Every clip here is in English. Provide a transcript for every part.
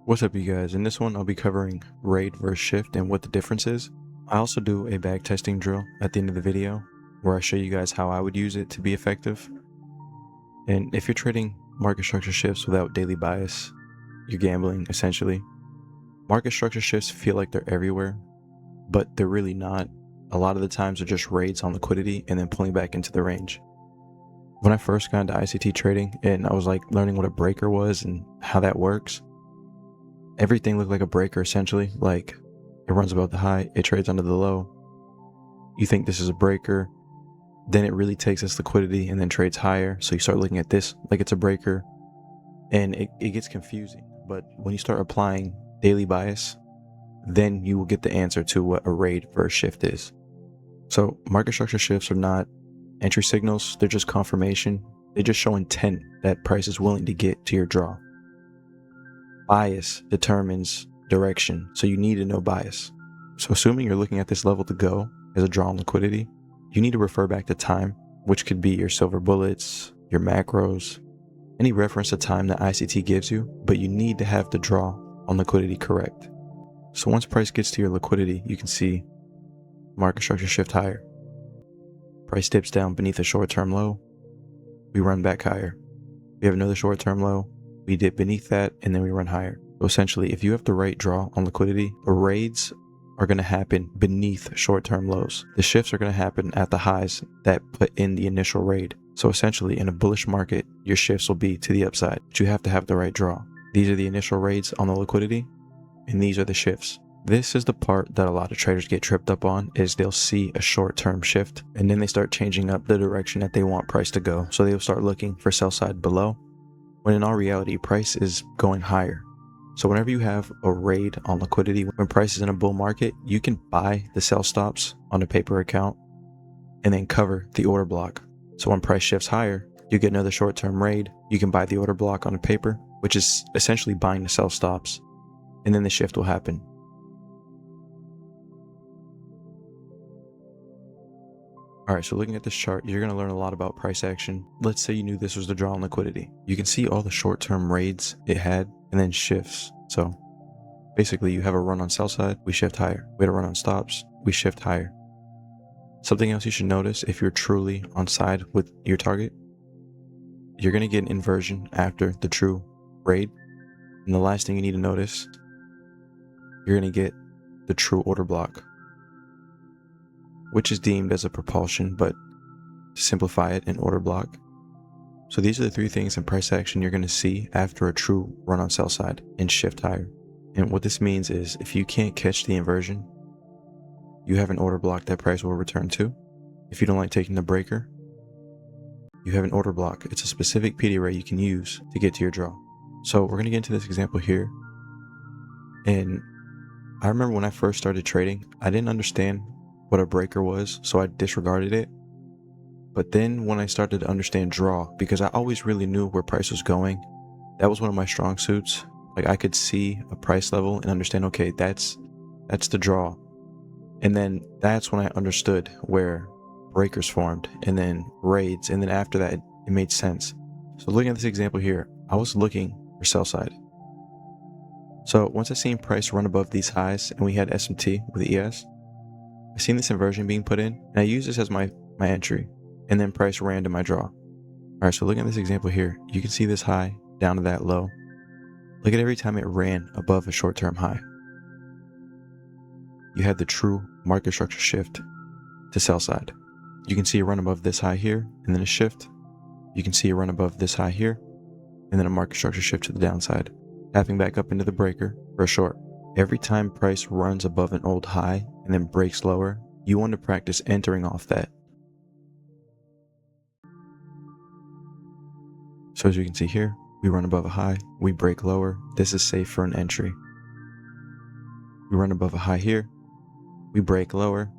What's up, you guys? In this one, I'll be covering RAID versus shift and what the difference is. I also do a back testing drill at the end of the video where I show you guys how I would use it to be effective. And if you're trading market structure shifts without daily bias, you're gambling essentially. Market structure shifts feel like they're everywhere, but they're really not. A lot of the times they're just raids on liquidity and then pulling back into the range. When I first got into ICT trading and I was like learning what a breaker was and how that works, everything looked like a breaker essentially. Like it runs above the high, it trades under the low. You think this is a breaker, then it really takes this liquidity and then trades higher. So you start looking at this like it's a breaker and it gets confusing. But when you start applying daily bias, then you will get the answer to what a RAID versus shift is. So market structure shifts are not entry signals, they're just confirmation. They just show intent that price is willing to get to your draw. Bias determines direction, so you need to know bias. So assuming you're looking at this level to go as a draw on liquidity, you need to refer back to time, which could be your silver bullets, your macros, any reference to time that ICT gives you, but you need to have the draw on liquidity correct. So once price gets to your liquidity, you can see market structure shift higher. Price dips down beneath a short-term low, we run back higher. We have another short-term low, we dip beneath that, and then we run higher. So essentially, if you have the right draw on liquidity, the raids are going to happen beneath short-term lows. The shifts are going to happen at the highs that put in the initial raid. So essentially, in a bullish market, your shifts will be to the upside, but you have to have the right draw. These are the initial raids on the liquidity, and these are the shifts. This is the part that a lot of traders get tripped up on, is they'll see a short-term shift, and then they start changing up the direction that they want price to go. So they'll start looking for sell side below, when in all reality, price is going higher. So whenever you have a raid on liquidity, when price is in a bull market, you can buy the sell stops on a paper account and then cover the order block. So when price shifts higher, you get another short-term raid. You can buy the order block on a paper, which is essentially buying the sell stops, and then the shift will happen. All right, so looking at this chart, you're going to learn a lot about price action. Let's say you knew this was the draw on liquidity. You can see all the short-term raids it had and then shifts. So basically you have a run on sell side, we shift higher. We had a run on stops, we shift higher. Something else you should notice if you're truly on side with your target, you're going to get an inversion after the true raid. And the last thing you need to notice, you're going to get the true order block, which is deemed as a propulsion, but to simplify it, an order block. So these are the three things in price action you're going to see after a true run on sell side and shift higher. And what this means is if you can't catch the inversion, you have an order block that price will return to. If you don't like taking the breaker, you have an order block. It's a specific PD array you can use to get to your draw. So we're going to get into this example here. And I remember when I first started trading, I didn't understand what a breaker was, so I disregarded it. But then when I started to understand draw, because I always really knew where price was going, that was one of my strong suits. Like I could see a price level and understand, okay, that's the draw. And then that's when I understood where breakers formed and then raids, and then after that it made sense. So looking at this example here, I was looking for sell side. So once I seen price run above these highs and we had SMT with ES, I seen this inversion being put in, and I used this as my entry, and then price ran to my draw. All right, so looking at this example here, you can see this high down to that low. Look at every time it ran above a short-term high. You had the true market structure shift to sell side. You can see a run above this high here, and then a shift. You can see a run above this high here, and then a market structure shift to the downside, tapping back up into the breaker for a short. Every time price runs above an old high and then breaks lower, you want to practice entering off that. So as you can see here, we run above a high, we break lower. This is safe for an entry. We run above a high here, we break lower.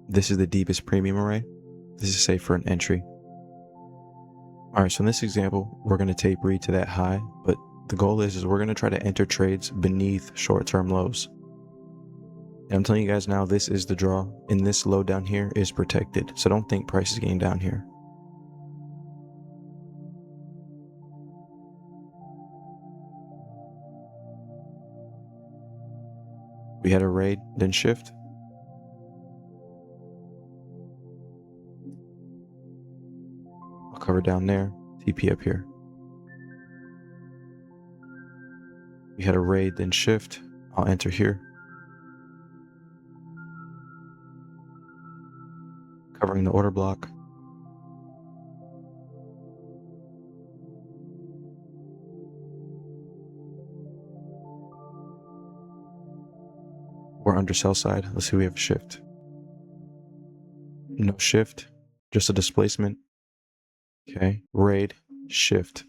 This is the deepest premium array. This is safe for an entry. All right, so in this example, we're going to tape read to that high, but the goal is we're going to try to enter trades beneath short-term lows. And I'm telling you guys now, this is the draw, and this low down here is protected. So don't think price is getting down here. We had a raid, then shift. I'll cover down there, TP up here. We had a raid, then shift. I'll enter here. Covering the order block. We're under sell side. Let's see, we have a shift. No shift, just a displacement. Okay, raid, shift.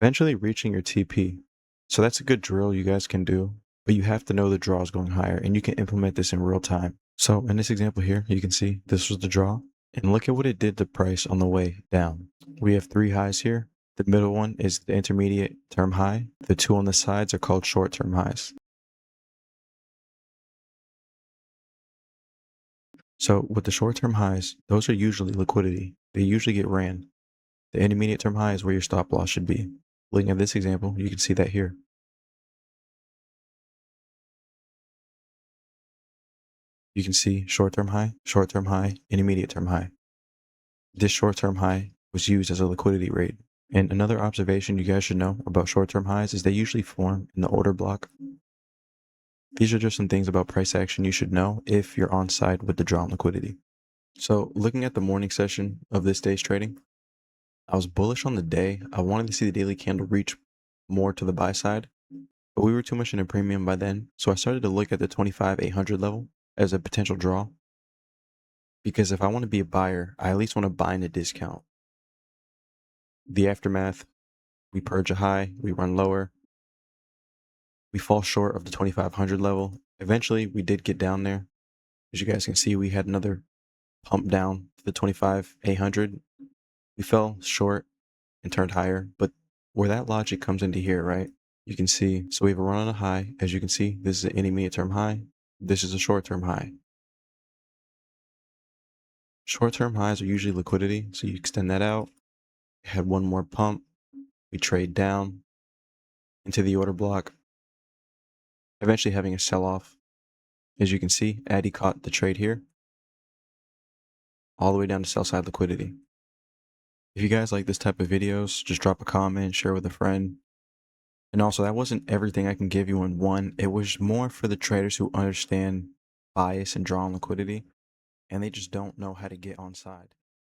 Eventually reaching your TP. So that's a good drill you guys can do, but you have to know the draw is going higher, and you can implement this in real time. So in this example here, you can see this was the draw, and look at what it did to price on the way down. We have 3 highs here. The middle one is the intermediate term high. The 2 on the sides are called short-term highs. So with the short-term highs, those are usually liquidity. They usually get ran. The intermediate term high is where your stop loss should be. Looking at this example, you can see that here. You can see short-term high, intermediate term high. This short-term high was used as a liquidity rate. And another observation you guys should know about short-term highs is they usually form in the order block. These are just some things about price action you should know if you're on side with the drawn liquidity. So looking at the morning session of this day's trading, I was bullish on the day. I wanted to see the daily candle reach more to the buy side, but we were too much in a premium by then. So I started to look at the 25,800 level as a potential draw. Because if I want to be a buyer, I at least want to buy in a discount. The aftermath, we purge a high, we run lower. We fall short of the 2500 level. Eventually, we did get down there. As you guys can see, we had another pump down to the 25,800. We fell short and turned higher, but where that logic comes into here, right? You can see, so we have a run on a high. As you can see, this is an intermediate term high. This is a short-term high. Short-term highs are usually liquidity, so you extend that out. We had one more pump. We trade down into the order block, eventually having a sell-off. As you can see, Addy caught the trade here, all the way down to sell-side liquidity. If you guys like this type of videos, just drop a comment, share with a friend. And also, that wasn't everything I can give you in one. It was more for the traders who understand bias and drawn liquidity, and they just don't know how to get on side.